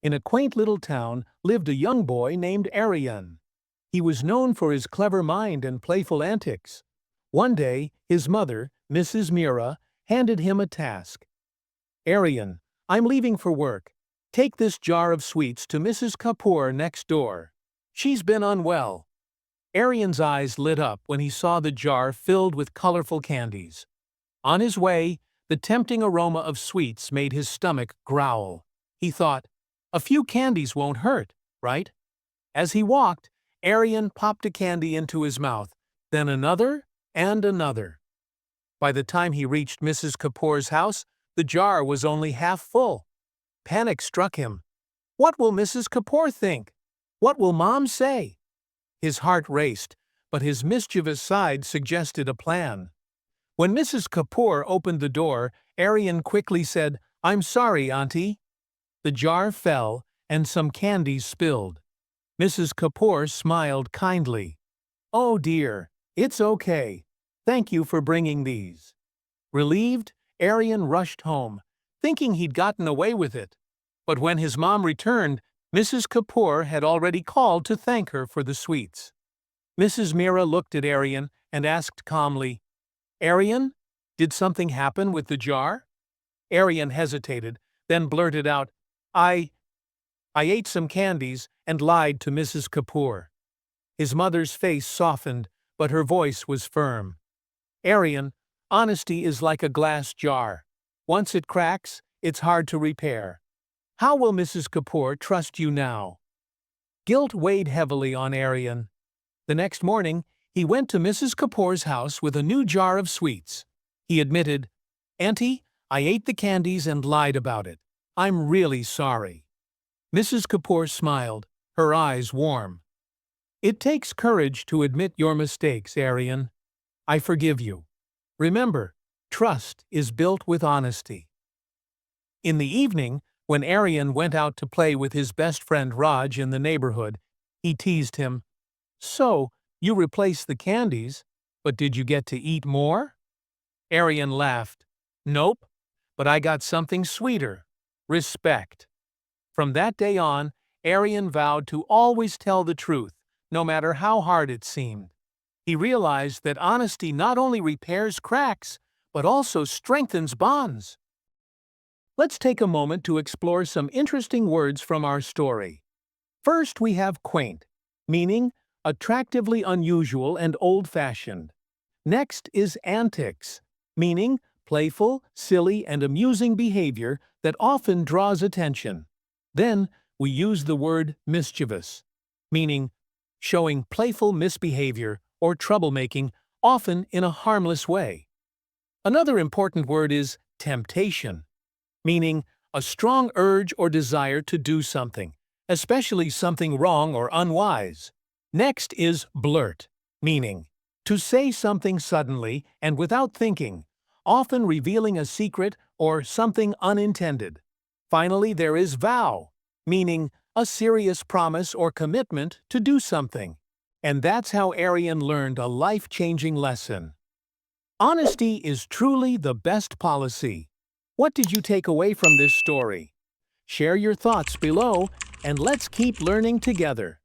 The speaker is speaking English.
In a quaint little town lived a young boy named Arion. He was known for his clever mind and playful antics. One day, his mother, Mrs. Mira, handed him a task. Arion, I'm leaving for work. Take this jar of sweets to Mrs. Kapoor next door. She's been unwell. Arion's eyes lit up when he saw the jar filled with colorful candies. On his way, the tempting aroma of sweets made his stomach growl. He thought, a few candies won't hurt, right? As he walked, Arion popped a candy into his mouth, then another and another. By the time he reached Mrs. Kapoor's house, the jar was only half full. Panic struck him. What will Mrs. Kapoor think? What will Mom say? His heart raced, but his mischievous side suggested a plan. When Mrs. Kapoor opened the door, Arion quickly said, I'm sorry, Auntie. The jar fell, and some candies spilled. Mrs. Kapoor smiled kindly. Oh dear, it's okay. Thank you for bringing these. Relieved, Arion rushed home, thinking he'd gotten away with it. But when his mom returned, Mrs. Kapoor had already called to thank her for the sweets. Mrs. Mira looked at Arion and asked calmly, Arion, did something happen with the jar? Arion hesitated, then blurted out, I ate some candies and lied to Mrs. Kapoor. His mother's face softened, but her voice was firm. Arion, honesty is like a glass jar. Once it cracks, it's hard to repair. How will Mrs. Kapoor trust you now? Guilt weighed heavily on Arion. The next morning, he went to Mrs. Kapoor's house with a new jar of sweets. He admitted, Auntie, I ate the candies and lied about it. I'm really sorry. Mrs. Kapoor smiled, her eyes warm. It takes courage to admit your mistakes, Arion. I forgive you. Remember, trust is built with honesty. In the evening, when Arion went out to play with his best friend Raj in the neighborhood, he teased him. So, you replaced the candies, but did you get to eat more? Arion laughed. Nope, but I got something sweeter. Respect. From that day on, Arion vowed to always tell the truth, no matter how hard it seemed. He realized that honesty not only repairs cracks, but also strengthens bonds. Let's take a moment to explore some interesting words from our story. First, we have quaint, meaning attractively unusual and old-fashioned. Next is antics, meaning playful, silly, and amusing behavior that often draws attention. Then, we use the word mischievous, meaning showing playful misbehavior or troublemaking, often in a harmless way. Another important word is temptation, meaning a strong urge or desire to do something, especially something wrong or unwise. Next is blurt, meaning to say something suddenly and without thinking, often revealing a secret or something unintended. Finally, there is vow, meaning a serious promise or commitment to do something. And that's how Arion learned a life-changing lesson. Honesty is truly the best policy. What did you take away from this story? Share your thoughts below, and let's keep learning together.